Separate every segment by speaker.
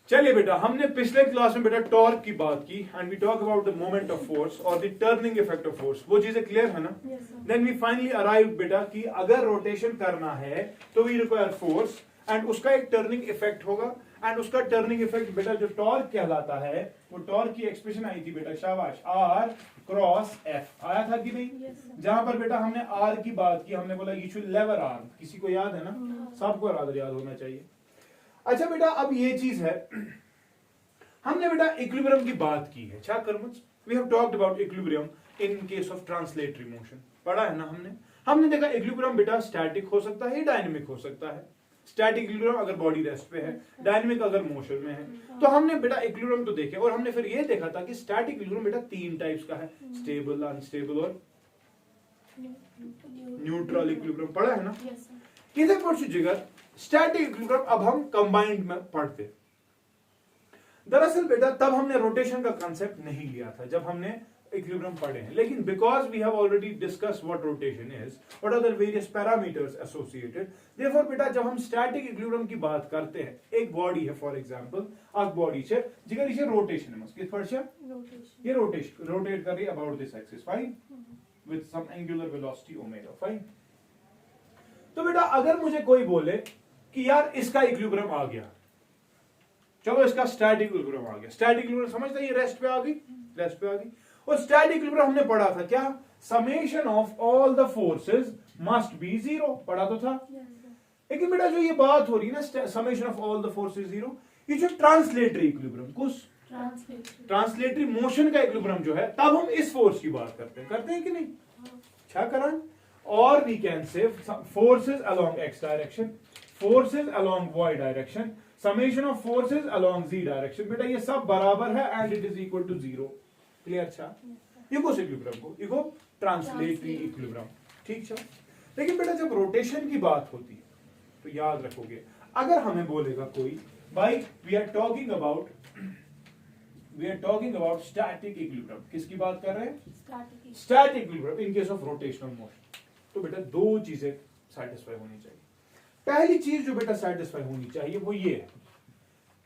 Speaker 1: चलिए बेटा, हमने पिछले क्लास में बेटा टॉर्क की बात की and we talk about the moment of force और the turning effect of force. वो चीजें क्लियर है ना? देन वी फाइनली अराइव बेटा कि अगर रोटेशन करना है तो वी रिक्वायर फोर्स एंड उसका एक टर्निंग इफेक्ट होगा एंड उसका टर्निंग इफेक्ट बेटा जो टॉर्क कहलाता है, वो टॉर्क की एक्सप्रेशन आई थी बेटा, शाबाश, आर क्रॉस एफ आया था कि नहीं? जहां पर बेटा हमने आर की बात की, हमने बोला यू शुड लेवर आर्म, किसी को याद है ना? सबको याद होना चाहिए। अच्छा बेटा, अब ये चीज है, हमने बेटा इक्विलिब्रियम की बात की है। We have talked about equilibrium in case of translatory motion, पढ़ा है ना हमने देखा इक्विलिब्रियम बेटा स्टैटिक हो सकता है, डायनेमिक हो सकता है। स्टैटिक इक्विलिब्रियम अगर बॉडी रेस्ट पे है, डायनेमिक अगर मोशन में है। तो हमने बेटा इक्विलिब्रियम तो देखे और हमने फिर ये देखा था कि स्टैटिक इक्विलिब्रियम बेटा तीन टाइप्स का है, स्टेबल, अनस्टेबल और न्यूट्रल इक्विलिब्रियम, पढ़ा है ना? किधर पढ़ जिगर स्टैटिक इक्विलिब्रियम अब हम कंबाइंड में पढ़ते। दरअसल बेटा तब हमने रोटेशन का कांसेप्ट नहीं लिया था जब हमने इक्विलिब्रियम पढ़े हैं, लेकिन because we have already discussed what rotation is, what are the various parameters associated, therefore बेटा जब हम स्टैटिक इक्विलिब्रियम की बात करते हैं, एक बॉडी है फॉर एग्जांपल, अग बॉडी छे जिगर इसे रोटेशन है, किस पर छे? रोटेशन। ये रोटेट कर रही है about this axis, fine, with some angular velocity omega, fine. तो बेटा अगर मुझे कोई बोले कि यार इसका इक्विलिब्रियम आ गया, चलो इसका स्टैटिक इक्विलिब्रियम आ गया, स्टैटिक इक्विलिब्रियम समझते हैं, ये रेस्ट पे आ गई, रेस्ट पे आ गई। और स्टैटिक इक्विलिब्रियम हमने पढ़ा था क्या? Summation of all the forces must be zero, पढ़ा तो था। लेकिन बेटा जो ये बात हो रही है ना, summation of all the forces zero, ये जो ट्रांसलेटरी इक्विलिब्रियम, कुछ ट्रांसलेटरी मोशन का इक्विलिब्रियम जो है, तब हम इस फोर्स की बात करते हैं कि नहीं? क्या करें? और we can say forces along x direction, forces along y direction, summation of forces along z direction, बेटा ये सब बराबर है and it is equal to zero. Clear? अच्छा, इको इक्विलिब्रियम को इको ट्रांसलेटरी इक्विलिब्रियम, ठीक है। लेकिन बेटा जब रोटेशन की बात होती है तो याद रखोगे, अगर हमें बोलेगा कोई भाई we are talking about static equilibrium, किसकी बात कर रहे हैं? Static equilibrium in case of rotational motion. तो बेटा दो चीजें सेटिस्फाई होनी चाहिए। पहली चीज जो बेटा सेटिस्फाई होनी चाहिए वो ये है,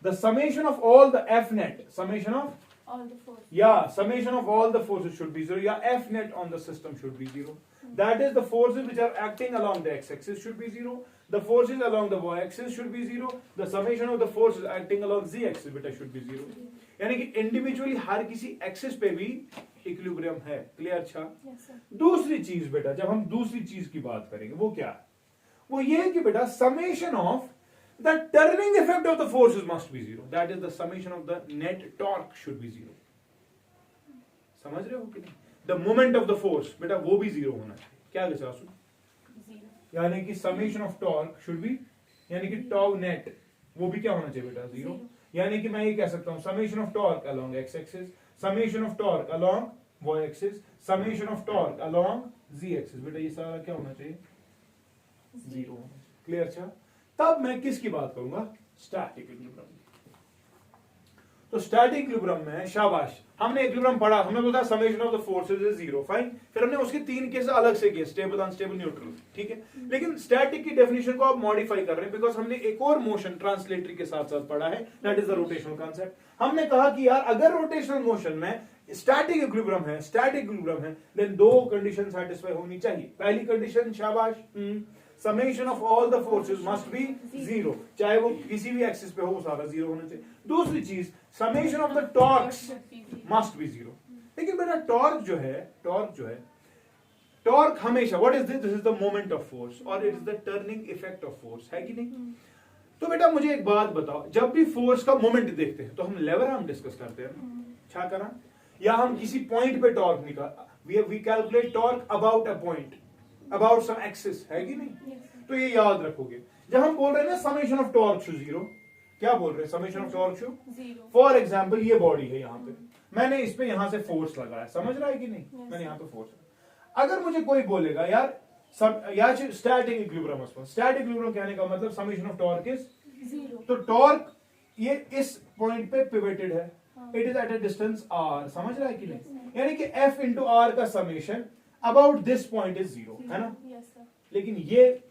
Speaker 1: the summation of all the F net, summation of all the forces should be zero, या F net on the system should be zero. That is, the forces which are acting along the x-axis should be zero. The forces along the y-axis should be zero. The summation of the forces acting along z-axis बेटा should be zero. यानी कि individually हर किसी axis पे भी equilibrium है। Clear? अच्छा, दूसरी चीज बेटा जब हम दूसरी चीज की बात करेंगे वो क्या है? वो ये है कि बेटा summation of the turning effect of the forces must be zero. That is, the summation of the net torque should be zero. समझ रहे हो कि नहीं? The moment of the force बेटा वो भी जीरो होना चाहिए। क्या लिखा है? यानी कि summation of torque should be, यानी कि tau net वो भी क्या होना चाहिए बेटा? जीरो। यानी कि मैं ये कह सकता हूँ summation of torque along x axis, summation of torque along y axis, summation of torque along z axis, बेटा ये सारा क्या होना चाहिए? जीरो होना चाहिए। क्लियर? अच्छा, तब मैं किसकी बात करूंगा? Static equilibrium. तो स्टैटिक इक्विलिब्रियम में शाबाश, हमने इक्विलिब्रियम पढ़ा, हमने बोला summation of the forces is zero, fine. फिर हमने उसके तीन केस अलग से किए, स्टेबल, अनस्टेबल, न्यूट्रल, ठीक है। लेकिन स्टैटिक की डेफिनेशन को आप मॉडिफाई कर रहे हैं बिकॉज हमने एक और मोशन ट्रांसलेटरी के साथ साथ पढ़ा है, that is the rotational concept. हमने कहा कि यार अगर रोटेशनल मोशन में स्टैटिक इक्विलिब्रियम है, देन दो कंडीशन सेटिस्फाई होनी चाहिए। पहली कंडीशन शाबाश, summation of all the forces must be zero, चाहे वो किसी भी एक्सिस पे हो, सारा जीरो होना चाहिए। दूसरी चीज, summation of the torques must be zero. लेकिन बेटा टॉर्क जो है टॉर्क हमेशा what is this is the moment of force और it is the turning effect of force, है कि नहीं? तो बेटा मुझे एक बात बताओ, जब भी फोर्स का मोमेंट देखते हैं तो हम लेवर आर्म डिस्कस करते हैं, क्या करा, या हम किसी पॉइंट पे टॉर्क निकाल, we calculate torque about a point, about some axis, है कि नहीं? तो ये याद रखोगे जब हम बोल रहे हैं ना summation of torque to zero, क्या बोल रहे हैं? Summation of torque to zero. For example ये बॉडी है, यहाँ पे मैंने इस पे यहां से फोर्स लगाया, समझ रहा है कि नहीं? मैंने यहाँ पे फोर्स, अगर मुझे कोई बोलेगा यार स्टैटिक इक्विलिब्रियम, स्टैटिक इक्विलिब्रियम कहने का मतलब summation of torque is zero, तो टॉर्क ये इस पॉइंट पे पिवटेड है, it is at a distance r, समझ रहा है कि नहीं? यानी कि f इंटू r का summation about this point is zero, है ना? लेकिन ये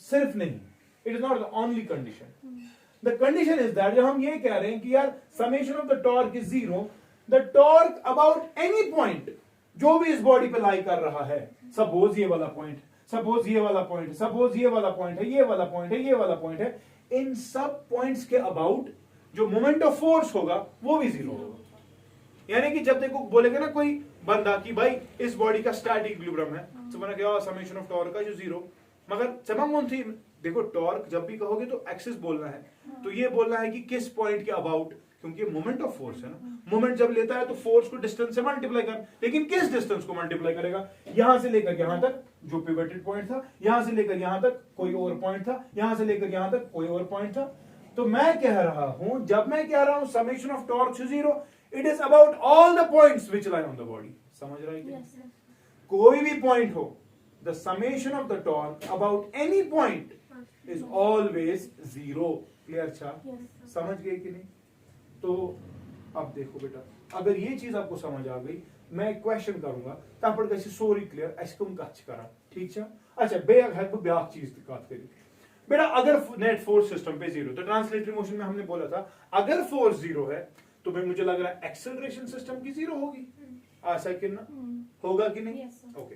Speaker 1: सिर्फ नहीं, it is not the only condition. The condition is that, जब हम ये कह रहे हैं कि यार summation of the torque is zero, the torque about any point जो भी इस बॉडी पे लाई कर रहा है, सपोज ये वाला पॉइंट, सपोज ये वाला पॉइंट, सपोज ये वाला पॉइंट है, ये वाला पॉइंट है, ये वाला पॉइंट है, इन सब पॉइंट्स के अबाउट जो मोमेंट ऑफ फोर्स होगा वो भी जीरो होगा। यानी कि जब देखो बोलेगा ना कोई बंदा कि भाई इस बॉडी का स्टैटिक इक्विलिब्रियम है, तो मैंने कहा समेशन ऑफ टॉर्क का जो जीरो, मगर समम थी, देखो टॉर्क जब भी कहोगे तो एक्सिस बोलना है, तो ये बोलना है कि किस पॉइंट के अबाउट, क्योंकि मोमेंट ऑफ फोर्स है ना, मोमेंट जब लेता है तो फोर्स को डिस्टेंस से मल्टीप्लाई कर, लेकिन किस डिस्टेंस को मल्टीप्लाई करेगा, यहां से लेकर यहां तक जो पिवटेड पॉइंट था, यहां से लेकर यहां तक कोई और पॉइंट था, यहां से लेकर यहां तक कोई और पॉइंट था। तो मैं कह रहा हूं, जब मैं कह रहा हूं summation of torque is zero, it is about all the points which lie on the body. समझ रहे हैं? कोई भी पॉइंट हो, the summation of the torque about any point is always zero. Clear? अच्छा, समझ गए कि नहीं? तो अब देखो बेटा, अगर ये चीज आपको समझ आ गई, मैं एक क्वेश्चन करूंगा तापर गसी सोरी क्लियर ऐसे कम कच करा, ठीक है? अच्छा, बेग है तो ब्याक चीज की बात करी बेटा, अगर नेट फोर्स सिस्टम पे जीरो, तो ट्रांसलेटरी मोशन में हमने बोला था अगर फोर्स जीरो है तो भाई मुझे लग रहा है एक्सेलरेशन सिस्टम की जीरो होगी। ऐसा कि ना होगा कि नहीं? ओके।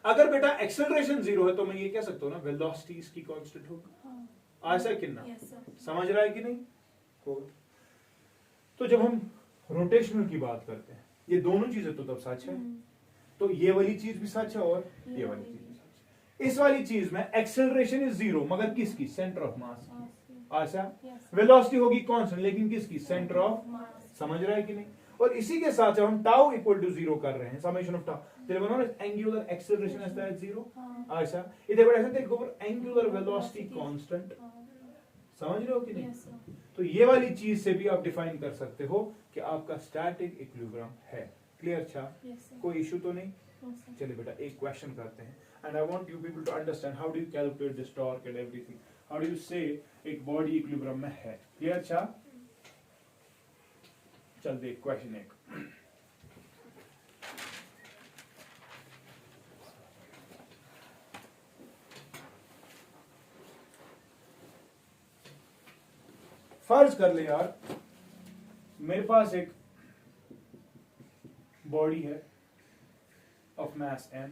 Speaker 1: अगर बेटा एक्सेलरेशन जीरो है तो मैं ये कह सकता हूं ना वेलोसिटी इसकी कांस्टेंट होगी। ऐसा कि ना? समझ रहा है कि नहीं? होगा। तो जब हम रोटेशनल की बात करते हैं, ये दोनों चीजें तो तब सच है, तो ये वाली चीज भी सच है और ये वाली चीज भी सच है। इस वाली चीज में एक्सेलरेशन इज जीरो, मगर किसकी? सेंटर ऑफ मास की। अच्छा, वेलोसिटी होगी कांस्टेंट, लेकिन किसकी? Centre of. समझ रहा है कि नहीं? और इसी के साथ जब हम टाउ इक्वल टू जीरो कर रहे हैं, समेशन ऑफ टाउ, तेरे बनो angular acceleration is that zero. अच्छा, इधर बड़ा ऐसा तेरे ऊपर एंगुलर वेलोसिटी कांस्टेंट। समझ रहे हो कि नहीं? तो ये वाली चीज से भी आप डिफाइन कर सकते हो कि आपका स्टैटिक इक्विलिब्रियम है। क्लियर? अच्छा, कोई इशू तो नहीं? चलिए बेटा एक क्वेश्चन करते हैं, and I want you people to understand how do you calculate this torque and everything, how do you say एक बॉडी इक्विलिब्रियम में है। क्लियर? अच्छा, चल देख क्वेश्चन एक। फर्ज कर ले यार, मेरे पास एक बॉडी है ऑफ मास m,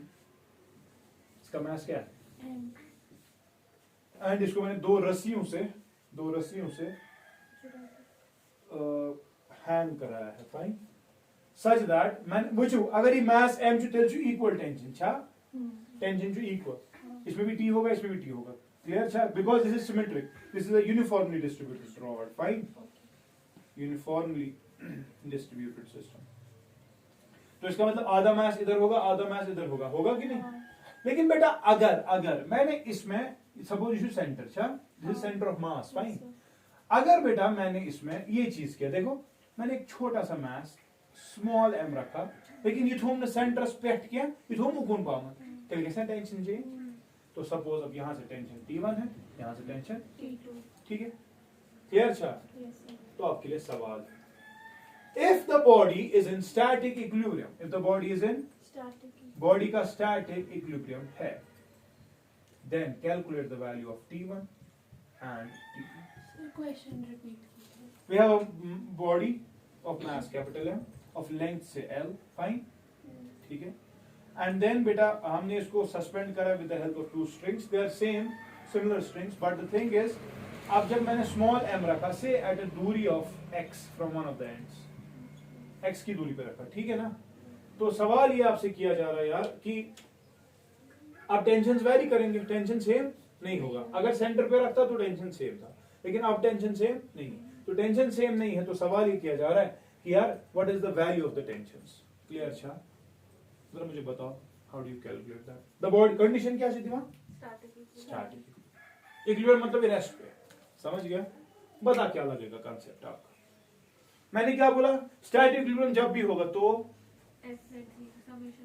Speaker 1: इसका मास क्या है? एंड इसको मैंने दो रस्सियों से हैंग कराया है, फाइन, सच दैट मैंने बुझो अगर ये मास m जो तेल जो इक्वल टेंशन छा, टेंशन जो इक्वल, इसमें भी t होगा, इसमें भी t होगा। Clear? Because this is symmetric. This is a uniformly distributed rod. Fine? Uniformly distributed system. तो इसका मतलब आधा मास इधर होगा, आधा मास इधर होगा, होगा कि नहीं? लेकिन बेटा अगर मैंने इसमें suppose issue centre, this is centre of mass, fine. अगर बेटा मैंने इसमें ये चीज किया, देखो मैंने एक छोटा सा मास स्मॉल m रखा, लेकिन ये थोम ने सेंटर स्पेक्ट किया, ये थोम कौन पामा, तेल कैसा टेंशन चाहिए? तो सपोज अब यहां से टेंशन T1 है, यहां से टेंशन T2, ठीक है? क्लियर? अच्छा, तो आपके लिए सवाल है, if the body is in static equilibrium, if the body is in body का स्टैटिक इक्विलिब्रियम है, then calculate the value of T1 and T2।
Speaker 2: Question repeat
Speaker 1: we have a body of mass capital M of length से L, fine, ठीक है? And then बेटा हमने इसको suspend करा with the help of two strings, they are similar strings, but the thing is अब जब मैंने स्मॉल m रखा से एट अ दूरी of x from one of the ends, x की दूरी पे रखा, ठीक है ना? तो सवाल ये आपसे किया जा रहा है यार कि अब टेंशंस वेरी करेंगे, टेंशन सेम नहीं होगा। अगर सेंटर पे रखता तो टेंशन सेम था, लेकिन अब टेंशन सेम नहीं, तो टेंशन सेम नहीं है, तो सवाल ये किया जा रहा है कि यार what is the value of the tensions. Clear? अच्छा, जरा मुझे बताओ how do you calculate that? The body condition क्या थी वहां? स्टैटिक इक्विलिब्रियम मतलब रेस्ट पे। समझ गया? बता क्या लगेगा कांसेप्ट आपका? मैंने क्या बोला? स्टैटिक इक्विलिब्रियम जब भी होगा तो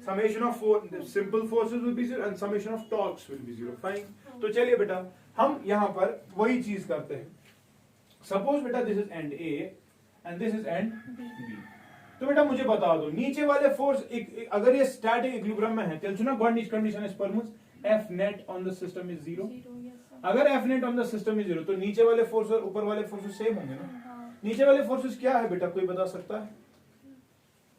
Speaker 1: summation of simple forces will be zero and summation of torques will be zero. Fine. तो चलिए बेटा हम यहाँ पर वही चीज करते हैं। Suppose बेटा this is end A and this is end B. तो बेटा मुझे बता दो नीचे वाले फोर्स अगर ये स्टैटिक इक्विलिब्रियम में है, चल सुना गॉडनिश कंडीशन इज परमुस F net on the system is 0?
Speaker 2: Zero, yes, sir.
Speaker 1: अगर F net on the system is 0 तो नीचे वाले फोर्स और ऊपर वाले फोर्सेस सेम होंगे ना.
Speaker 2: हाँ.
Speaker 1: नीचे वाले फोर्सेस क्या है बेटा, कोई बता सकता है?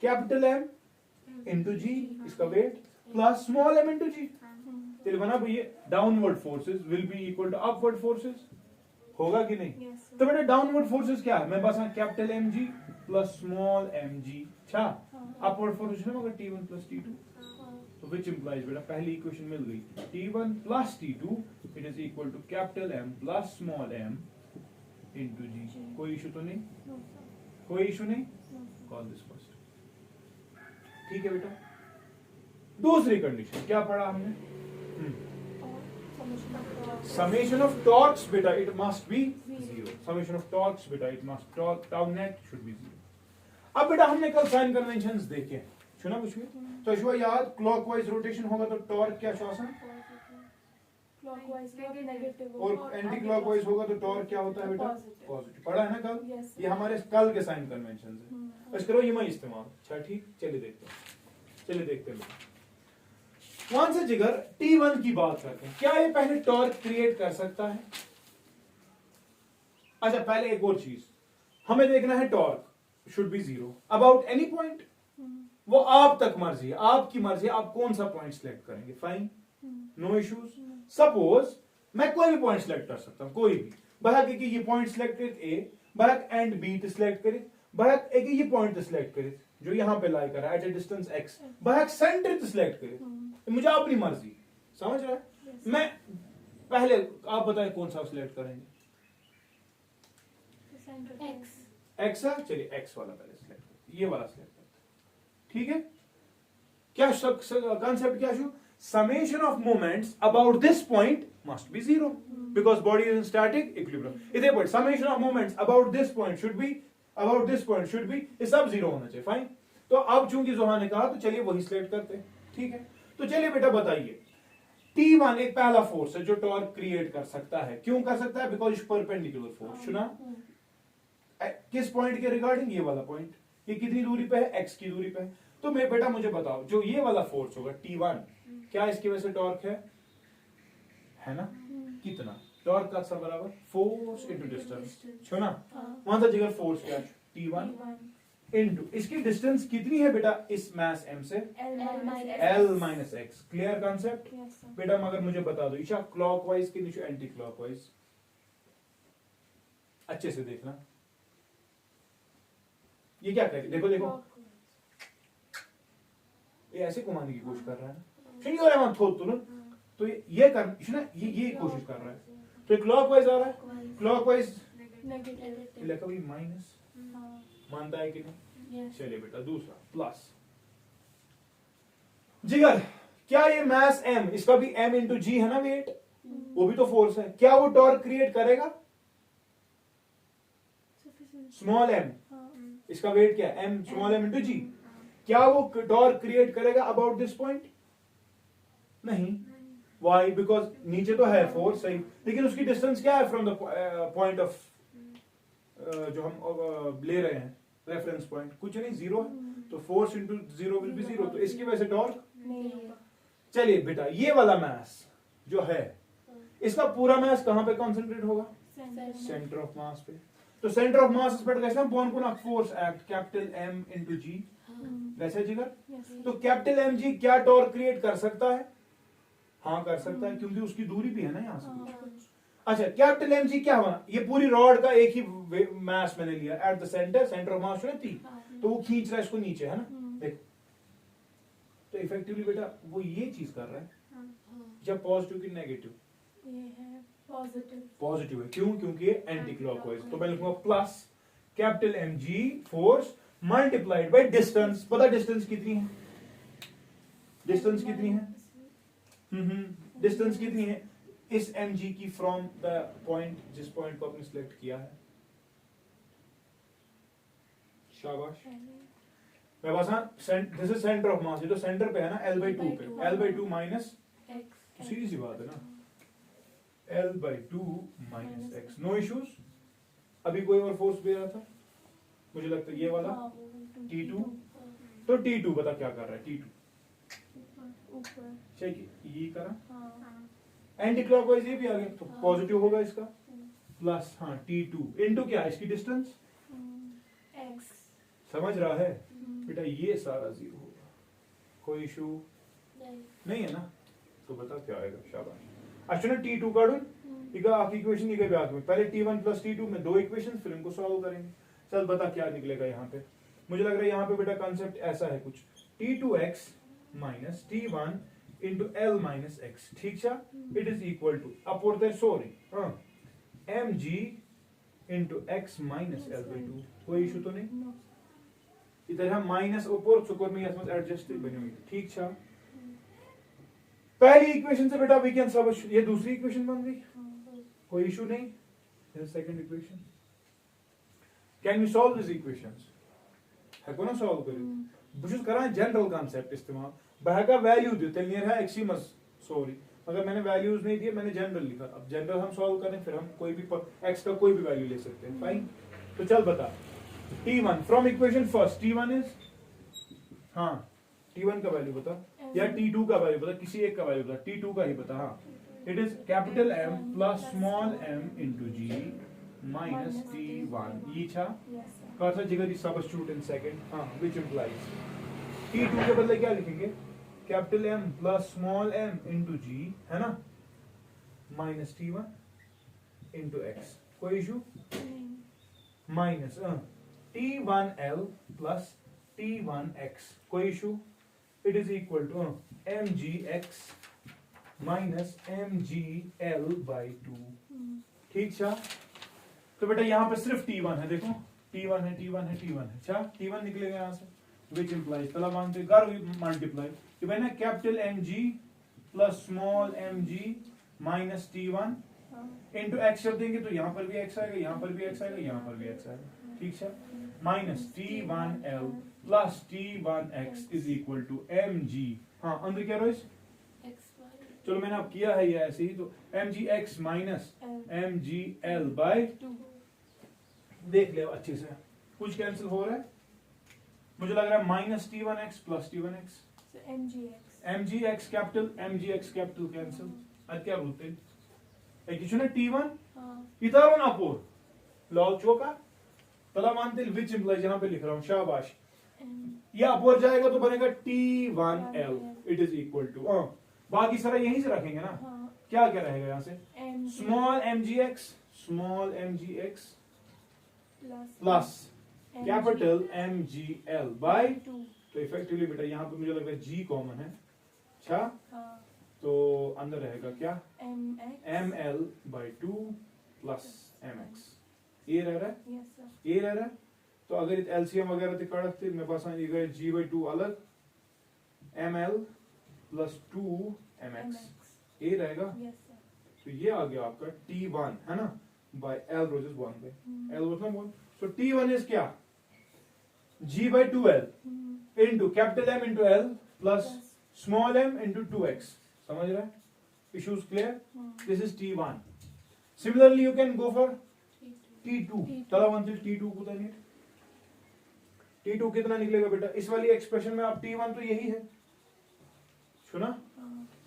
Speaker 1: कैपिटल M इंटू जी इसका weight plus small m into g. तेरे बना भैया downward forces will be equal to upward forces, होगा कि नहीं?
Speaker 2: Yes, sir.
Speaker 1: तो बेटा डाउनवर्ड फोर्सेस क्या है, मेरे पास है capital M G plus small M G. अच्छा, अपवर्ड फोर्सेस है मगर T1 प्लस T2, तो विच इंप्लाइज बेटा पहली इक्वेशन मिल गई T1 plus T2 it is equal to capital M plus small m into g. कोई इशू तो नहीं?
Speaker 2: No, sir.
Speaker 1: कोई इशू नहीं?
Speaker 2: No, sir.
Speaker 1: Call this first. ठीक है बेटा. दूसरी कंडीशन क्या पढ़ा हमने?
Speaker 2: और summation of the-
Speaker 1: Summation of torques beta it must be
Speaker 2: Zero.
Speaker 1: 0. Summation of torques beta it must tau net should be 0. अब बेटा हमने कल साइन कन्वेंशंस देखे, सुना कुछ भी? तो शुआ याद क्लॉकवाइज रोटेशन होगा तो टॉर्क क्या श्वासन,
Speaker 2: Clockwise का negative
Speaker 1: और एंटी क्लॉकवाइज होगा तो टॉर्क क्या होता है बेटा?
Speaker 2: Positive.
Speaker 1: पॉजिटिव. पढ़ा है ना कल?
Speaker 2: Yes, sir.
Speaker 1: ये हमारे कल के साइन कन्वेंशंस है. बस करो ये मैं इस्तेमाल. अच्छा ठीक, चलिए देखते हैं. चलिए देखते हैं. वहां से जिगर T1 की बात करते हैं. क्या ये पहले टॉर्क क्रिएट कर सकता है? अच्छा पहले एक और चीज हमें देखना है, torque should be 0 about any point. वो आप तक मर्जी है, आपकी मर्जी है, आप कौन सा पॉइंट सिलेक्ट करेंगे. Fine, no issues. सपोज मैं कोई भी पॉइंट सिलेक्ट कर सकता हूं, कोई भी. बहक कि ये पॉइंट सिलेक्ट करे ए, बहक एंड बी सिलेक्ट करे, बहक एक ये पॉइंट सिलेक्ट करे जो यहां पे लाई कर रहा है एट ए डिस्टेंस x, बहक सेंटर सिलेक्ट करे. मुझे अपनी मर्जी, समझ रहा है?
Speaker 2: Yes.
Speaker 1: मैं पहले आप बताएं कौन सा सिलेक्ट करेंगे.
Speaker 2: X.
Speaker 1: एक्स है, चलिए एक्स वाला पहले सिलेक्ट करते, ये वाला सिलेक्ट करते हैं. ठीक है. क्या कॉन्सेप्ट क्या शू, summation of moments about this point must be 0 because body is in static equilibrium. इधर point summation of moments about this point should be, about this point should be, ये सब 0 होना चाहिए. फाइन. तो अब चूंकि जोहा ने कहा तो चलिए वही सिलेक्ट करते हैं. ठीक है. तो चलिए बेटा बताइए, T1 एक पहला फोर्स है जो टॉर्क क्रिएट कर सकता है. क्यों कर सकता है? Because perpendicular force. सुना? किस पॉइंट के रिगार्डिंग? ये वाला पॉइंट. ये कितनी दूरी पे है? x की दूरी पे है. तो मैं बेटा मुझे बताओ, जो ये वाला फोर्स होगा T1, क्या इसकी वजह से टॉर्क है ना? कितना टॉर्क का सब बराबर फोर्स इनटू डिस्टेंस. सुना? वहां था जिगर फोर्स क्या है? T1 इनटू इसकी डिस्टेंस कितनी है बेटा इस मास m से? L minus x. Clear concept बेटा? मगर मुझे बता दो ईशा, क्लॉकवाइज के नीचे एंटी क्लॉकवाइज अच्छे से देखना. ये क्या करें? देखो देखो, ये ऐसे घुमाने की कोशिश कर रहा है. तो ये कर ना, ये कोशिश कर रहा है. तो क्लॉकवाइज आ रहा है, क्लॉकवाइज लिखा भी माइनस. मानता है कि नहीं? चलिए बेटा दूसरा प्लस. जिगर क्या ये मास m, इसका भी m इंटू जी है ना वेट, वो भी तो फोर्स है. क्या वो टॉर्क क्रिएट करेगा? स्मॉल m, इसका वेट क्या है? m स्मॉल m इंटू जी. क्या वो टॉर्क क्रिएट करेगा अबाउट दिस पॉइंट? नहीं. वाई? बिकॉज नीचे तो है फोर्स सही, लेकिन उसकी डिस्टेंस क्या है फ्रॉम द पॉइंट ऑफ जो हम ले रहे हैं रेफरेंस पॉइंट? कुछ नहीं, 0 है. तो फोर्स इंटू 0 विल बी 0. तो इसकी वजह से टॉर्क
Speaker 2: नहीं.
Speaker 1: चलिए बेटा ये वाला मास जो है इसका पूरा मास कहां पे कंसंट्रेट होगा? सेंटर ऑफ मास पे. तो सेंटर ऑफ मास पे कैसे हम कौन कौन force act capital M into g वैसे जिगर. तो कैपिटल M जी क्या टॉर्क क्रिएट कर सकता है? हाँ कर सकता है, क्योंकि उसकी दूरी भी है ना यहाँ से. अच्छा कैपिटल M जी क्या हुआ? ये पूरी रॉड का एक ही मास मैंने लिया at the centre, centre of मास थी, तो वो खींच रहा है इसको नीचे, है ना? देखो तो इफेक्टिवली बेटा वो ये चीज कर रहा है. जब पॉजिटिव की नेगेटिव? पॉजिटिव है. क्यों? क्योंकि ये एंटी क्लॉकवाइज. तो मैं लिखूंगा plus capital M G force multiplied by distance. पता डिस्टेंस कितनी है? डिस्टेंस कितनी है? डिस्टेंस कितनी है इस mg की फ्रॉम द पॉइंट, जिस पॉइंट को आपने सिलेक्ट किया है? शाबाश. मैं बस दिस इज सेंटर ऑफ मास. ये तो सेंटर पे है ना, L/2 पे. L/2 माइनस, तो सीधी सी बात है ना, L/2 minus x. No issues. अभी कोई और फोर्स दे रहा था मुझे लगता है ये वाला T2. तो T2 बता क्या कर रहा है? T2
Speaker 2: ऊपर
Speaker 1: चेक ये करा,
Speaker 2: हाँ
Speaker 1: एंटी क्लॉकवाइज ये भी आ गया तो
Speaker 2: हाँ।
Speaker 1: पॉजिटिव होगा इसका प्लस हाँ T2 इनटू क्या है इसकी डिस्टेंस
Speaker 2: एक्स
Speaker 1: समझ रहा है बेटा, ये सारा जीरो होगा, कोई इशू नहीं है ना, तो बता क्या आएगा, शाबाश। अच्छा ना T2 काढून इका आखिरी इक्वेशन ये ब्याज में पहले T1 प्लस T2 में दो इक्वेशन फिर इनको सॉल्व करेंगे। चल बता क्या निकलेगा यहाँ पे, मुझे लग रहा है यहाँ पे बेटा कंसेप्ट ऐसा है कुछ T2x minus T1 into L minus x, ठीक है, it is equal to upward है sorry mg into x minus L by 2, कोई इशू तो नहीं, इधर हम माइनस ऊपर सुकोर में यस एडजस्ट बनी हुई, ठीक है। पहली इक्वेशन से बेटा वी कैन सब, ये दूसरी इक्वेशन बन गई, कोई इशू नहीं, second equation can we solve this equations, हेको ना सॉल्व करियो बुझुस करान जनरल कांसेप्ट इस्तेमाल, बहका वैल्यू दियो तेल नियर है एक्सीमस सॉरी, अगर मैंने वैल्यूज नहीं दिए मैंने जनरल लिखा, अब जनरल हम सॉल्व करें फिर हम कोई भी x का कोई भी वैल्यू ले सकते हैं, फाइन। तो चल बता T1 from equation first T1 is, हाँ T1 का वैल्यू बता या T2 का वैल्यू बता, किसी एक का वैल्यू बता, T2 का ही बता, हाँ it is capital M plus small m into g minus T1 ये छा कौन जिगर सबस्टिट्यूट इन सेकंड, हाँ व्हिच इंप्लाइज T2 के बदले क्या लिखेंगे, capital M plus small m into g है ना माइनस T1 इंटू x, कोई issue minus T1L plus T1x, कोई issue, it is equal to mgx minus mgl by 2, ठीक है। तो बेटा यहाँ पे सिर्फ T1 है, देखो T1 है T1 है T1 है, अच्छा T1 निकलेगा यहाँ से which implies तला मानते कर मल्टीप्लाई कि मैंने capital mg plus small mg minus T1 into x जब देंगे तो यहाँ पर भी x आएगा, यहाँ पर भी x आएगा, यहाँ पर भी x आएगा, ठीक है, minus T1L plus T1x is equal to mg, हाँ अंदर क्या रोइस, चलो मैंने अब किया है ये ऐसे ही, तो mgx माइनस mgl बाय 2, देख ले अच्छे से कुछ कैंसिल हो रहा है, मुझे लग रहा है minus T1x plus T1x, mgx capital cancel, आज क्या बोलते हैं एक किसी ने T1 इधर ना पोर लॉल चौका तला मानते विच इंप्लाइज, यहाँ पे लिख रहा हूँ शाबाश, ये अपोर जाएगा तो बनेगा T1L it is equal to, बाकी सारा यहीं से रखेंगे ना, क्या क्या रहेगा यहाँ से small mgx plus capital mgl by 2, तो इफेक्टिवली बेटा यहाँ पे मुझे लग रहा है g कॉमन है, अच्छा तो अंदर रहेगा क्या ml बाई 2 प्लस mx, ये रह रहा है, ये रह रहा है, तो अगर एलसीएम वगैरह कड़कते मेरे पास g बाई 2 अलग ml प्लस 2 mx, ये रहेगा, तो ये आ गया आपका T1 है ना बाय L रोजेस 1 by L was not 1, so T1 is क्या g by 2L into capital M into L plus small m into 2x, समझ रहा है, issues clear, this is T1, similarly you can go for T2, चलो one T2 को नहीं, T2 कितना निकलेगा बेटा, इस वाली एक्सप्रेशन में आप T1 तो यही है, सुना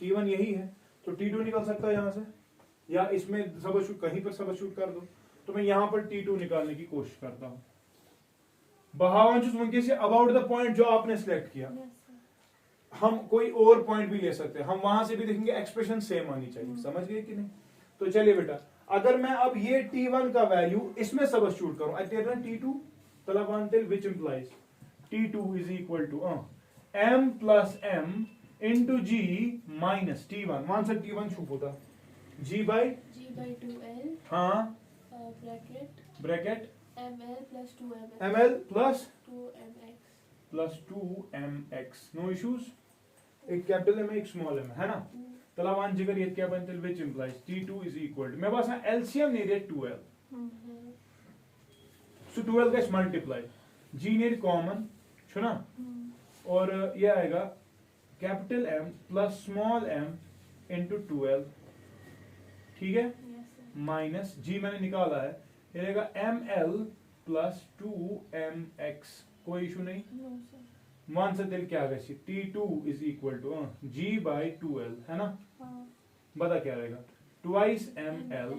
Speaker 1: T1 यही है, तो T2 निकल सकता है यहाँ से, या इसमें सबस्टिट्यूट कहीं पर सबस्टिट्यूट कर दो, तो मैं यहाँ पर T2 निकालने की कोशिश करता हूँ, बहावांचुस मुमकिन से अबाउट द पॉइंट जो आपने सिलेक्ट किया, हम कोई और पॉइंट भी ले सकते हैं, हम वहां से भी देखेंगे एक्सप्रेशन सेम आनी चाहिए, समझ गए कि नहीं। तो चलिए बेटा अगर मैं अब ये T1 का वैल्यू इसमें सबस्टिट्यूट करूं T2 तलाबांतिल which implies T2 is equal to m plus m into g minus T1, one से T1 छुप होता g बाई
Speaker 3: 2L
Speaker 1: हाँ bracket ml plus 2mx, no issues, एक कैपिटल m एक स्मॉल m है ना, तलावान जिगर ये क्या बनते हैं which implies T2 is equal to मेरे पास है LCM नहीं रहे 2L, so 2L का इस मल्टीप्लाई G ने कॉमन सुना, और ये आएगा capital M plus small m into 2L, ठीक है, माइनस G मैंने निकाला है, ये रहेगा ML प्लस 2mx, कोई इशू नहीं, वन से दिल क्या गया T2 is equal to G by 2L है ना, बता क्या रहेगा twice ML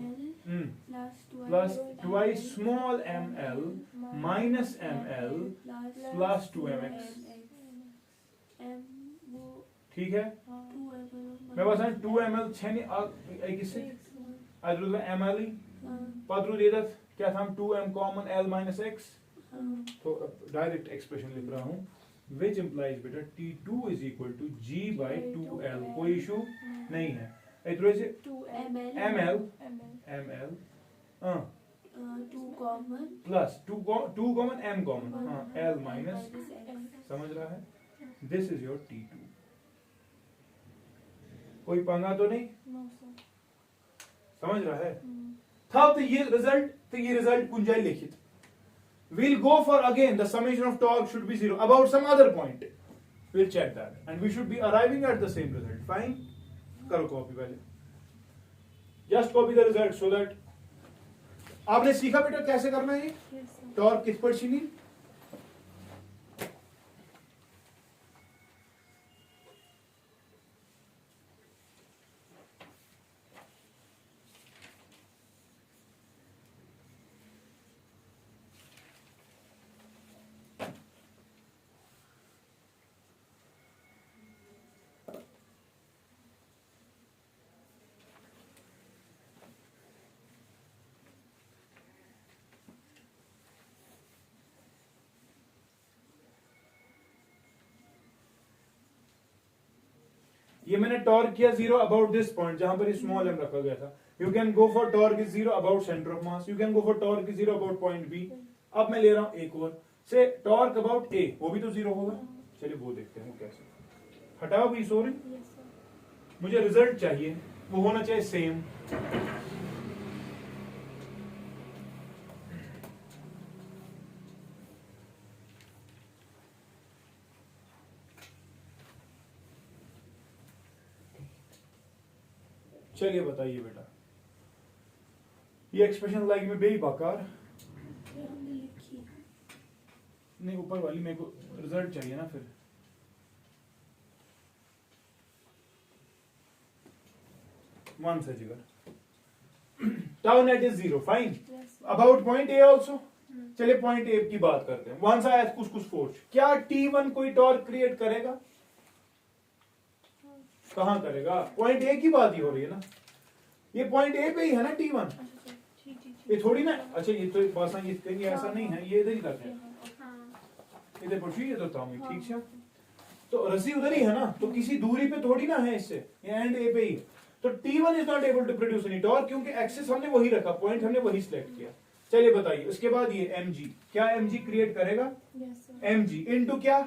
Speaker 1: plus twice small ml minus ML plus 2mx, ठीक है। मैं बस 2ml छेनी किससे अदरुल ml पदरु देदत क्या था 2m common l minus x, तो डायरेक्ट एक्सप्रेशन लिख रहा हूँ which implies बेटा T2 is equal to G by 2L, कोई इशू नहीं है। इधर से ml
Speaker 2: to common
Speaker 1: plus 2 common m common l minus, समझ रहा है, दिस इज योर T2। कोई पंगा तो नहीं, समझ रहा है। था तो ये रिजल्ट कुंजाई लिखित we'll go for again the summation of torque should be 0 about some other point, we'll check that and we should be arriving at the same result, fine। करो कॉपी पहले, just copy the result so that आपने सीखा बेटा कैसे करना है ये torque किस पर छीनी। ये मैंने टॉर्क किया 0 अबाउट दिस पॉइंट जहां पर स्मॉल m रखा गया था। You can go for torque is 0 about centre of mass, you can go for torque is 0 about point B. अब मैं ले रहा हूं एक और से टॉर्क अबाउट ए, वो भी तो 0 होगा। चलिए वो देखते हैं वो कैसे। हटाओ भी सॉरी, मुझे रिजल्ट चाहिए, वो होना चाहिए सेम। चलिए बताइए बेटा, ये एक्सप्रेशन लाइक में बेई बाकार नहीं, ऊपर वाली मेरे को रिजल्ट चाहिए ना फिर। वन से जिगर tau net is 0 fine about point A also. चलिए पॉइंट ए की बात करते हैं। वन सा कुछ फोर्स, क्या T1 कोई टॉर्क क्रिएट करेगा? कहां करेगा? पॉइंट ए की बात ही हो रही है ना, ये पॉइंट ए पे ही है ना T1, ये थोड़ी ना। अच्छा ये तो बस ये कहीं ऐसा नहीं है, ये इधर ही तक है, इधर पहुंची ये तो मैं ठीक है। तो रस्सी उधर ही है ना, तो किसी दूरी पे थोड़ी ना है इससे, ये एंड ए पे ही। तो T1 is not able to produce any torque क्योंकि एक्सिस हमने वही रखा, पॉइंट हमने वही सिलेक्ट किया। चलिए बताइए उसके बाद ये mg, क्या mg क्रिएट करेगा? mg इनटू क्या?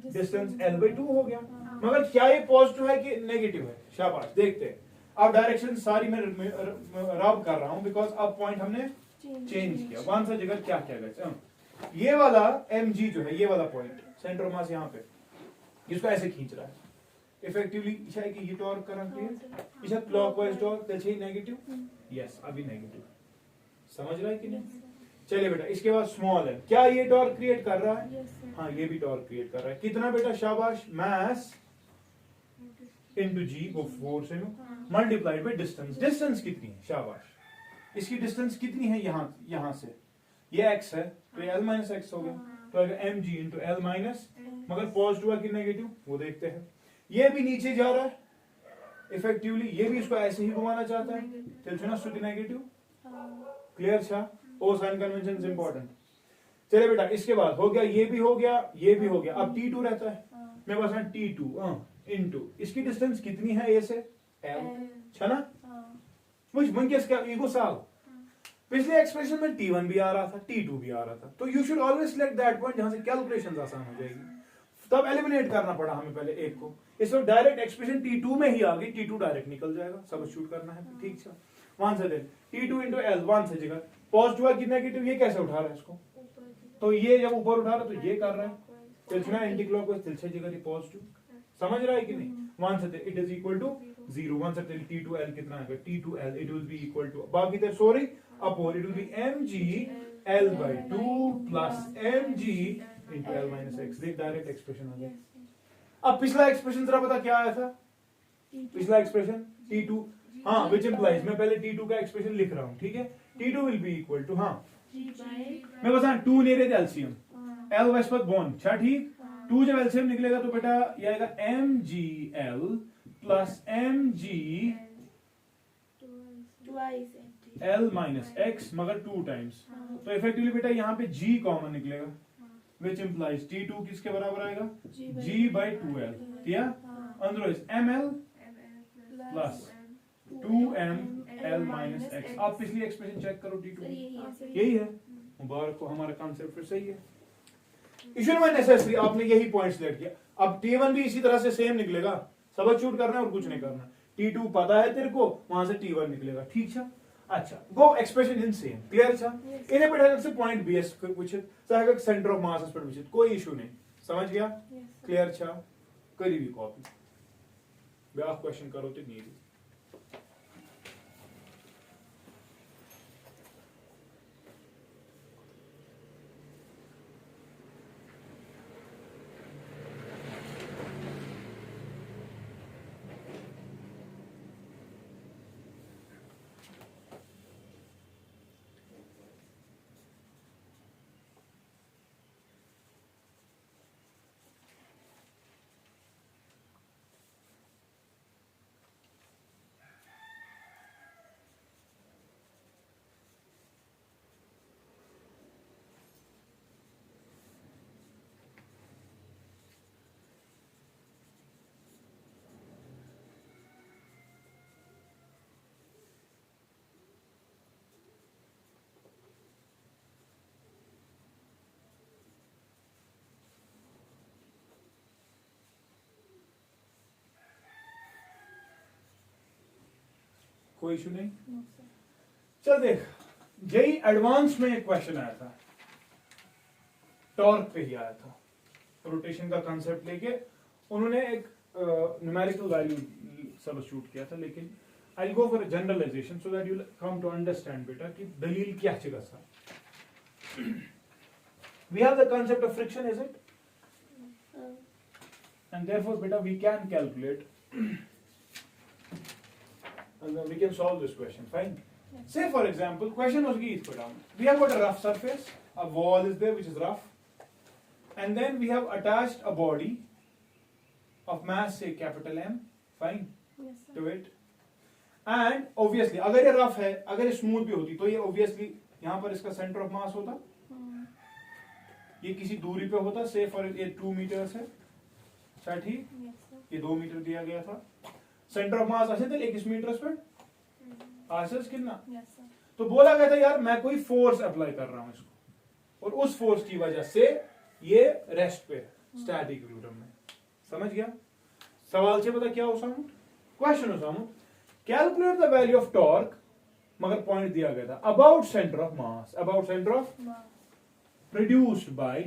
Speaker 1: डिस्टेंस L/2 हो गया। मगर क्या ये पॉजिटिव है कि नेगेटिव है? शाबाश, देखते हैं। अब डायरेक्शन सारी मैं रब कर रहा हूं बिकॉज अब पॉइंट हमने चेंज किया। वन सा जगह क्या क्या गया, ये वाला mg जो है, ये वाला पॉइंट सेंटर ऑफ मास यहाँ पे, इसको ऐसे खींच रहा है इफेक्टिवली। इच्छा है कि ये टॉर्क करना क्लियर, इच्छा क्लॉकवाइज टॉर्क त्याचे नेगेटिव, यस अभी नेगेटिव, समझ रहा है कि नहीं? चलिए बेटा इसके बाद स्मॉल है, क्या ये टॉर्क क्रिएट कर रहा है? हाँ ये भी टॉर्क क्रिएट कर रहा है। कितना बेटा? शाबाश, मास इनटू जी, वो फोर्स है मल्टीप्लाइड बाय डिस्टेंस। डिस्टेंस कितनी है? शाबाश, इसकी डिस्टेंस कितनी है? यहां से ये x है तो ये l माइनस एक्स हो गया, तो आएगा mg इंटू l माइनस, मगर पॉजिटिव है कि नेगेटिव वो देखते हैं। ये भी नीचे जा रहा है इफेक्टिवली, ये भी इसको ऐसे ही घुमाना चाहता है, तो ना सुधी नेगेटिव, क्लियर छा? O sign convention is important. चलिए बेटा इसके बाद हो गया, ये भी हो गया, ये भी हो गया। अब T2 रहता है, मेरे पास T2 इनटू इसकी डिस्टेंस कितनी है ए से? l है ना? मुझ मन के इसका ईगो साल पिछले एक्सप्रेशन में T1 भी आ रहा था, T2 भी आ रहा था, तो you should always select that point जहां से कैलकुलेशंस आसान हो जाएगी। तब एलिमिनेट करना पड़ा हमें पहले एक को, इस वक्त डायरेक्ट एक्सप्रेशन T2 में ही आ गई, T2 डायरेक्ट निकल जाएगा, सब्स्टिट्यूट करना है, ठीक है। वन से then T2 into L, one से जगह पॉजिटिव है कि नेगेटिव, ये कैसे उठा रहा है इसको? तो ये जब ऊपर उठा रहा है तो ये कर रहा है, तिलछना एंटी क्लॉकवाइज, तिलछे जगह पॉजिटिव, समझ रहा है कि नहीं? वन से it is equal to 0, one से T2L कितना है? T2L it will be equal to, बाकी तो sorry upon, it will be mg L/2 plus mg into L minus x, देख डायरेक्ट एक्सप्रेशन आ गया।
Speaker 2: Yes.
Speaker 1: अब पिछला एक्सप्रेशन जरा बता क्या आया था, पिछला एक्सप्रेशन T2, हाँ, which implies मैं पहले T2 का एक्सप्रेशन लिख रहा हूँ, ठीक है, T2 will be equal to, हाँ
Speaker 2: G by
Speaker 1: मैं बता 2 ले रहे थे एलसीएम,
Speaker 2: हाँ,
Speaker 1: L वैश्वत बॉन्ड, अच्छा ठीक,
Speaker 2: हाँ,
Speaker 1: 2 जब एलसीएम निकलेगा तो बेटा ये आएगा mgl plus mg
Speaker 2: twice empty.
Speaker 1: L minus x मगर 2 टाइम्स,
Speaker 2: हाँ,
Speaker 1: तो इफेक्टिवली बेटा यहाँ पे g कॉमन निकलेगा, which implies T2 किसके बराबर आएगा, g by 2L, किया,
Speaker 2: हाँ,
Speaker 1: अंदर ml plus 2m L minus x। आप पिछली एक्सप्रेशन चेक करो
Speaker 2: सर
Speaker 1: T2,
Speaker 2: यही है, सर
Speaker 1: यही है, मुबारक को हमारा कॉन्सेप्ट फिर सही है। इशू में नेसेसरी आपने यही पॉइंट सिलेक्ट किया, अब T1 भी इसी तरह से सेम निकलेगा, सबस्टिट्यूट करना है और कुछ नहीं करना, T2 पता है तेरे को, वहां से T1 निकलेगा, ठीक है। अच्छा, गो एक्सप्रेशन इन सेम, क्लियर था, इन्हें पढ़ा से पॉइंट बी एस कुछ चाहे सेंटर ऑफ मास पर विजिट, कोई इशू नहीं, समझ गया,
Speaker 2: Yes, sir.
Speaker 1: क्लियर था, करी भी कॉपी ब्याह क्वेश्चन करो तो नहीं कोई इशू नहीं।
Speaker 2: No, sir.
Speaker 1: चल देख, जेई एडवांस में एक क्वेश्चन आया था, टॉर्क पे ही आया था, रोटेशन का कंसेप्ट लेके उन्होंने एक न्यूमेरिकल वैल्यू सबस्टिट्यूट किया था, लेकिन I go for generalization so that you come to understand बेटा कि दलील क्या चीज सा। We have the concept of friction, is it, and therefore beta we can calculate and then we can solve this question, fine.
Speaker 2: Yes.
Speaker 1: Say for example question was is put down, we have got a rough surface, a wall is there which is rough, and then we have attached a body of mass say capital M, fine,
Speaker 2: Yes, sir.
Speaker 1: to it, and obviously अगर ये rough है, अगर ये smooth भी होती तो ये obviously यहाँ पर इसका center of mass होता,
Speaker 2: हाँ,
Speaker 1: ये किसी दूरी पे होता, say for ये 2 meters है, अच्छा ठीक,
Speaker 2: Yes, sir.
Speaker 1: ये 2 मीटर दिया गया था, सेंटर ऑफ मास असेल 21 मीटर पर आसस कितना,
Speaker 2: Yes, sir.
Speaker 1: तो बोला गया था यार मैं कोई फोर्स अप्लाई कर रहा हूं इसको, और उस फोर्स की वजह से ये रेस्ट पे स्टैटिक इक्विलिब्रियम में, समझ गया। सवाल से पता क्या हो सामू, क्वेश्चन हो सामू, calculate the value of torque, मगर पॉइंट दिया गया था about centre of mass, about centre of
Speaker 2: Mass.
Speaker 1: Produced by,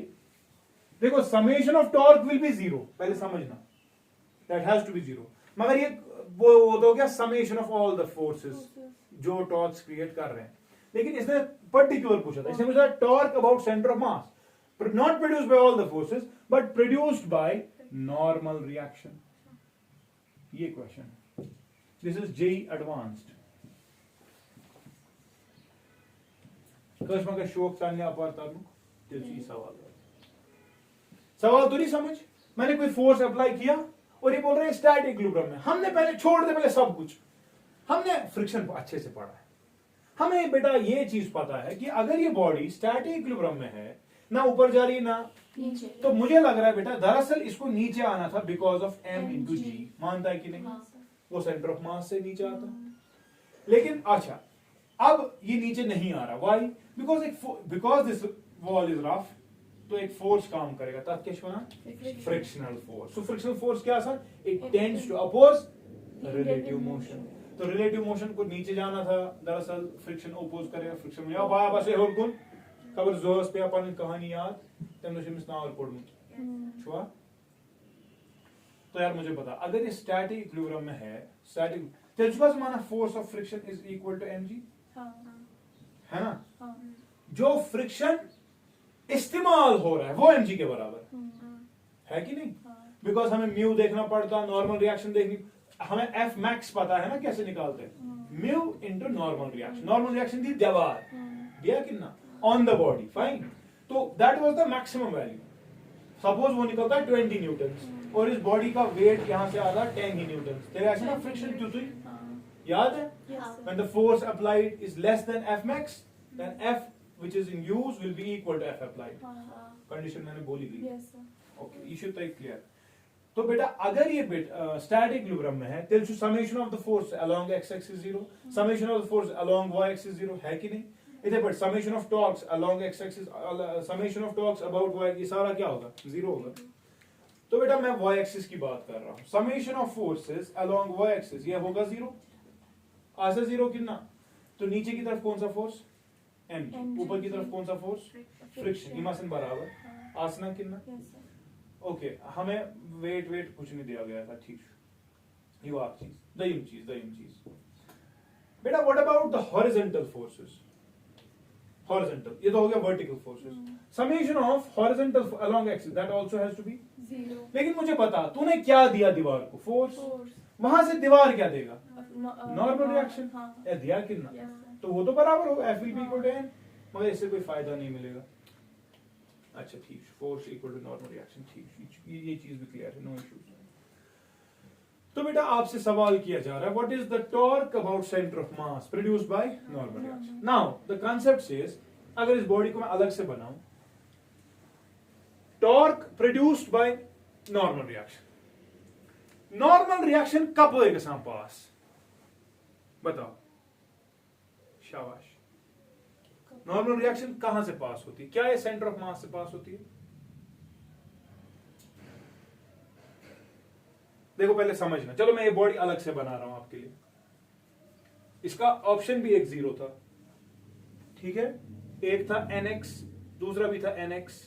Speaker 1: देखो summation of torque will be zero, पहले समझना, that has to be zero, मगर ये वो तो क्या summation of all the forces जो टॉर्क्स क्रिएट कर रहे हैं, लेकिन इसने पर्टिकुलर पूछा था, इसने पूछा torque about centre of mass, not produced by all the forces but produced by normal reaction, ये question, this is JEE advanced. का शोक तान्या अपार तानु दिलची सवाल, सवाल तो नहीं समझ, मैंने कोई फोर्स अप्लाई किया और ये बोल रहे हैं स्टैटिक इक्विलिब्रियम में, हमने पहले छोड़ दे पहले सब कुछ, हमने फ्रिक्शन को अच्छे से पढ़ा है, हमें बेटा ये चीज पता है कि अगर ये बॉडी स्टैटिक इक्विलिब्रियम में है, ना ऊपर जा रही ना
Speaker 2: नीचे,
Speaker 1: तो मुझे लग रहा है बेटा दरअसल इसको नीचे आना था बिकॉज ऑफ m इंटू जी, मानता है कि नहीं,
Speaker 2: हाँ, sir.
Speaker 1: वो सेंटर ऑफ मास से नीचे आता, लेकिन अच्छा अब ये नीचे नहीं आ रहा, why, because this wall is rough, तो एक फोर्स काम करेगा, तब क्या बना, frictional force, so frictional force क्या sir, it tends to oppose relative motion, तो रिलेटिव मोशन को नीचे जाना था, दरअसल फ्रिक्शन अपोज करेगा फ्रिक्शन में, अब आया बस और कौन खबर जोस पे अपन कहानी याद तमने से मिसना और पढ़ूं छुआ, तो यार मुझे पता अगर ये स्टैटिक इक्विलिब्रियम में है, स्टैटिक तेरे पास माना force of friction is equal to mg,
Speaker 2: हाँ,
Speaker 1: है ना,
Speaker 2: हाँ,
Speaker 1: जो फ्रिक्शन इस्तेमाल हो रहा है वो mg के बराबर है कि नहीं?
Speaker 2: हाँ।
Speaker 1: बिकॉज हमें म्यू देखना पड़ता, नॉर्मल रिएक्शन देखनी, हमें एफ मैक्स पता है ना कैसे निकालते हैं, mu into normal reaction. Normal reaction थी दीवार, दिया कितना ऑन द बॉडी, फाइन। तो that was the maximum value. Suppose वो निकलता है 20 न्यूटन और इस बॉडी का वेट यहां से आता है 10 न्यूटन। तेरे ऐसे ना फ्रिक्शन क्यों हुई, याद है?
Speaker 2: Yes, sir.
Speaker 1: When the force applied is less than F max, then F which is in use will be equal to F applied. Condition मैंने बोली गई।
Speaker 2: Yes, sir.
Speaker 1: ओके, इशू तो क्लियर। तो बेटा अगर ये बिट स्टैटिक इक्विलिब्रियम में है, then summation of the force along x axis 0, summation of the force along y axis 0 है कि नहीं? इधर but summation of torques along x axis, summation of torques about y, ये सारा क्या होगा? 0 होगा। तो बेटा मैं y axis की बात कर रहा हूँ। summation of forces along y axis ये होगा 0, आशा 0 कितना? तो नीचे की तरफ कौन सा फोर्स? mg। ऊपर की तरफ कौन सा फोर्स? फ्रिक्शन। इमासन बराबर आसना कितना?
Speaker 2: Yes, sir.
Speaker 1: ओके, हमें वेट कुछ नहीं दिया गया था, ठीक। ये आप चीज दयम चीज बेटा। What about the horizontal forces? Horizontal ये तो हो गया vertical forces. Summation of horizontal along axis that also has to be
Speaker 2: 0.
Speaker 1: लेकिन मुझे बता तूने क्या दिया दीवार को? फोर्स।
Speaker 2: Force.
Speaker 1: वहां से दीवार क्या देगा?
Speaker 2: Normal
Speaker 1: reaction.
Speaker 2: हाँ.
Speaker 1: या दिया कितना?
Speaker 2: Yes, sir.
Speaker 1: तो वो तो बराबर होगा, F will be equal to n, मगर इससे कोई फायदा नहीं मिलेगा। अच्छा ठीक, force equal to normal reaction, ठीक, ये चीज भी क्लियर है, नो इश्यूज। तो बेटा आपसे सवाल किया जा रहा है what is the torque about centre of mass produced by normal reaction. Now the concept says, अगर इस बॉडी को मैं अलग से बनाऊं, torque produced by normal reaction, normal reaction कब होएगा सां पास? बताओ, शाबाश। नॉर्मल रिएक्शन कहां से पास होती है? क्या ये सेंटर ऑफ मास से पास होती है? देखो पहले समझना, चलो मैं ये बॉडी अलग से बना रहा हूं आपके लिए। इसका ऑप्शन भी एक 0 था, ठीक है, एक था nx, दूसरा भी था nx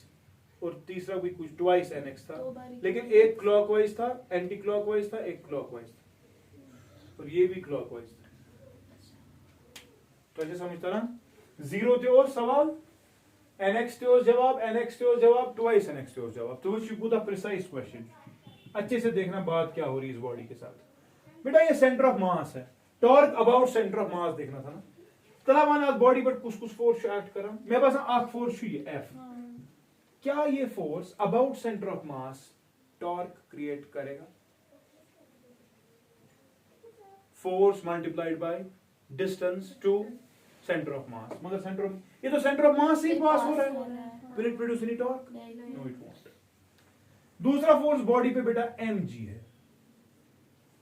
Speaker 1: और तीसरा भी कुछ ट्वाइस nx था, लेकिन एक क्लॉकवाइज था, एंटी क्लॉकवाइज था, एक क्लॉकवाइज था और ये भी क्लॉकवाइज था। तो ऐसे समझता ना, 0 थे और सवाल, nx थे और जवाब, nx थे और जवाब, ट्वाइस nx थे और जवाब। तो which you put the precise question. अच्छे से देखना बात क्या हो रही है इस बॉडी के साथ। बेटा ये सेंटर ऑफ मास है, टॉर्क अबाउट सेंटर ऑफ मास देखना था ना। तला माना बॉडी पर कुछ फोर्स एक्ट कर, मैं बस आख फोर्स एफ। क्या ये force about centre of mass torque create करेगा? Force multiplied by distance to centre of mass, मगर सेंटर ऑफ, ये तो सेंटर ऑफ मास से ही पास हो रहा है, will it produce any torque? No it won't. दूसरा फोर्स बॉडी पे बेटा mg है।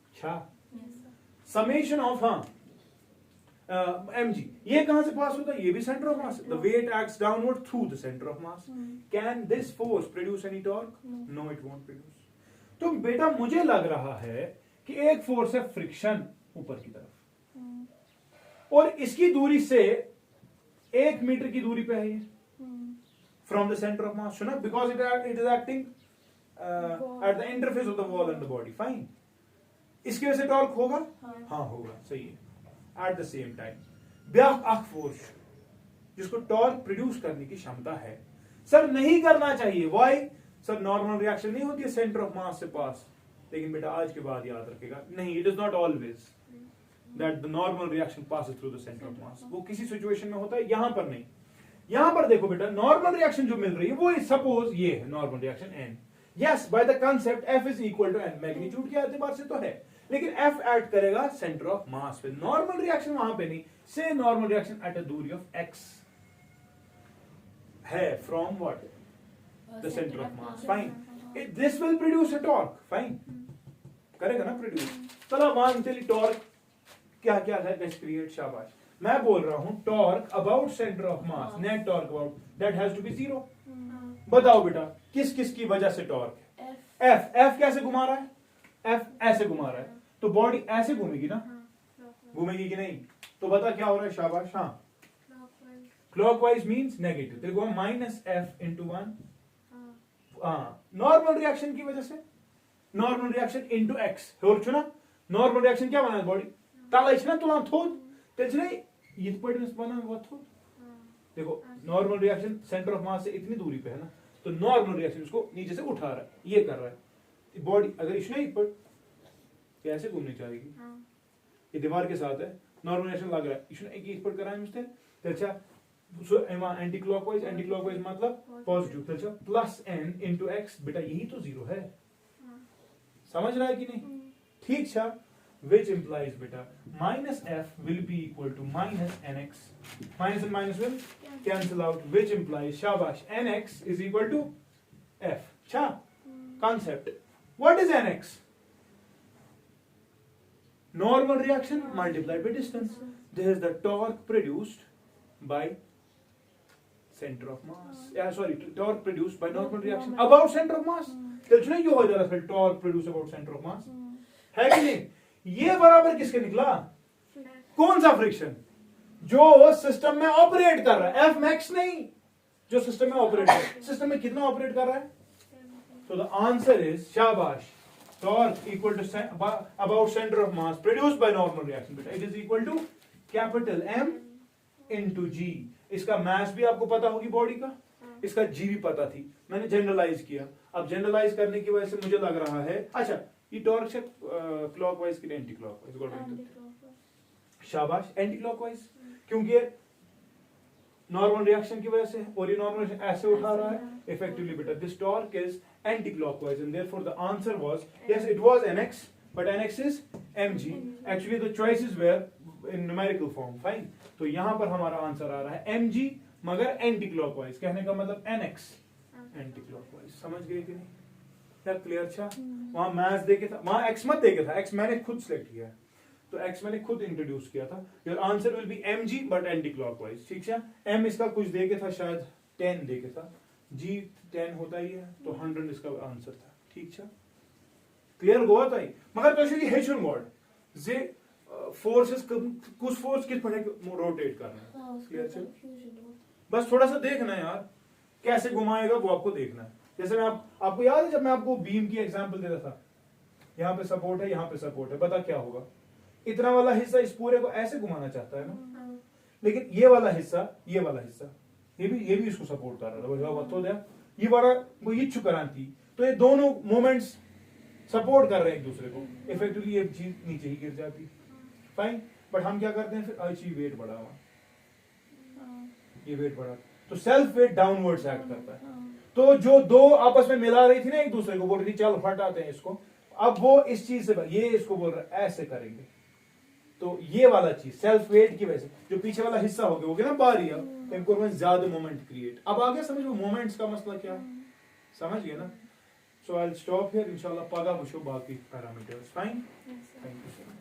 Speaker 1: अच्छा, समेशन ऑफ mg, ये कहां से पास होता है? ये भी centre of mass. The weight acts downward through the centre of mass. Can this force produce any torque? No it won't produce. तो बेटा मुझे लग रहा है कि एक फोर्स है फ्रिक्शन ऊपर की तरफ और इसकी दूरी से 1 मीटर की दूरी पे है ये from the centre of mass, सुना, because it is acting at the interface of the wall and the body, fine। इसकी वजह से टॉर्क होगा? हाँ होगा, सही है। At the same time, ब्याह अख फोर्स जिसको टॉर्क प्रोड्यूस करने की क्षमता है, सर नहीं करना चाहिए। Why? सर नॉर्मल रिएक्शन नहीं होती है सेंटर ऑफ मास से पास, लेकिन बेटा आज के बाद याद रखेगा, नहीं, it is not always that the normal reaction passes through the centre of मास। वो किसी सिचुएशन में होता है, यहां पर नहीं। यहां पर देखो बेटा, नॉर्मल रिएक्शन जो मिल रही है वो सपोज ये है normal reaction n। Yes, by the concept f is equal to n, magnitude के एतबार से तो है, लेकिन f ऐड करेगा सेंटर ऑफ मास पे, नॉर्मल रिएक्शन वहां पे नहीं। से नॉर्मल रिएक्शन एट अ दूरी ऑफ x है from what? The centre of mass, fine. This will produce a torque, fine, करेगा ना प्रोड्यूस। चलो मान चलिए टॉर्क क्या क्या है, बेस्ट क्रिएट, शाबाश। मैं बोल रहा हूं torque about centre of mass, net torque about that has to be 0। बताओ बेटा किस किस की वजह से टॉर्क है? F कैसे घुमा रहा है? F ऐसे घुमा रहा है, तो बॉडी ऐसे घूमेगी ना, घूमेगी कि नहीं? तो बता क्या हो रहा है, शाबाश। हाँ, क्लॉकवाइज मींस नेगेटिव, देखो माइनस एफ इंटू 1। हाँ, नॉर्मल रिएक्शन की वजह से, नॉर्मल रिएक्शन इंटू एक्स ना। नॉर्मल रिएक्शन क्या बना बॉडी तला तुला थोद तेल ये बना वो थोद देखो नॉर्मल रिएक्शन सेंटर ऑफ मास से इतनी दूरी पे है ना, तो नॉर्मल रिएक्शन उसको नीचे से उठा रहा है, ये कर रहा है बॉडी। अगर इसने एक पर कैसे घूमनी चाहिए, ये दीवार के साथ है, नॉर्मल रिएक्शन लग रहा है, इसने एक पर कराया मुझसे, अच्छा सो एंटी क्लॉकवाइज मतलब पॉजिटिव, अच्छा प्लस एन इंटू एक्स, बेटा यही तो जीरो है, समझ रहा है कि नहीं? ठीक छा, which implies बेटा minus f will be equal to minus nx, minus and minus will cancel out, which implies shabash nx is equal to f. Cha concept, what is nx? Normal reaction multiplied by distance. This is the torque produced by center of mass, torque produced by normal reaction about center of mass. तो चुने क्यों हो जा रहा है torque produced about center of mass, है कि नहीं? ये बराबर किसके निकला? कौन सा फ्रिक्शन? जो सिस्टम में ऑपरेट कर रहा है, एफ मैक्स नहीं, जो सिस्टम में ऑपरेट कर रहा है। सिस्टम में कितना ऑपरेट कर रहा है? तो द आंसर इज शाबाश, torque equal to about centre of mass produced by normal reaction, बेटा it is equal to capital M into g. इसका मास भी आपको पता होगी बॉडी का, इसका जी भी पता थी, मैंने जनरलाइज किया। अब जनरलाइज करने की वजह से मुझे लग रहा है, अच्छा ये टॉर्क से क्लॉकवाइज की एंटी क्लॉकवाइज, शाबाश एंटी क्लॉकवाइज, क्योंकि नॉर्मल रिएक्शन की वजह से, और ये नॉर्मल रिएक्शन ऐसे उठा रहा है इफेक्टिवली, बेटा this torque is anti clockwise and therefore the answer was yes it was nx but nx is mg, actually the choices were in numerical form, fine। तो यहां पर हमारा आंसर आ रहा है mg मगर एंटी क्लॉकवाइज, कहने का मतलब nx एंटी क्लॉकवाइज। समझ गए कि नहीं? क्या क्लियर था? वहां मैथ्स देखे था, वहां एक्स मत देखे था, एक्स मैंने खुद सिलेक्ट किया है, तो एक्स मैंने खुद इंट्रोड्यूस किया था। Your answer will be mg but anti clockwise, ठीक है? m इसका कुछ देखे था, शायद 10 देखे था, g 10 होता ही है, तो 100 इसका आंसर था, ठीक है? क्लियर गोवा था, मगर तो ये हेचुन वर्ड जे फोर्सेस कुछ फोर्स किस पड़े रोटेट करना है, क्लियर चल? बस थोड़ा सा देखना है यार, कैसे घुमाएगा वो आपको देखना है। जैसे मैं आपको याद है जब मैं आपको बीम की एग्जांपल देता था, यहाँ पे सपोर्ट है, यहाँ पे सपोर्ट है, बता क्या होगा? इतना वाला हिस्सा इस पूरे को ऐसे घुमाना चाहता है ना, लेकिन ये वाला हिस्सा ये भी इसको सपोर्ट कर रहा था, तो ये वाला वो ये चुकरांती, तो ये दोनों मोमेंट्स सपोर्ट कर रहे हैं एक दूसरे को, इफेक्टिवली ये चीज नीचे ही गिर जाती, फाइन। बट हम क्या करते हैं फिर, अच्छी वेट बढ़ा हुआ, ये वेट बढ़ा, तो सेल्फ वेट डाउनवर्ड्स एक्ट करता है। तो जो दो आपस में मिला रही थी ना एक दूसरे को, बोल रही थी चल हटाते हैं इसको, अब वो इस चीज से ये इसको बोल रहा है ऐसे करेंगे, तो ये वाला चीज सेल्फ वेट की वजह से जो पीछे वाला हिस्सा हो गया ना बारिया, इनको में ज्यादा मोमेंट क्रिएट। अब आगे समझ वो मोमेंट्स का मसला क्या है, समझ गए ना? सो आई विल स्टॉप हियर, इंशाल्लाह पगा वुचो बाकी parameters, fine, thank you so much.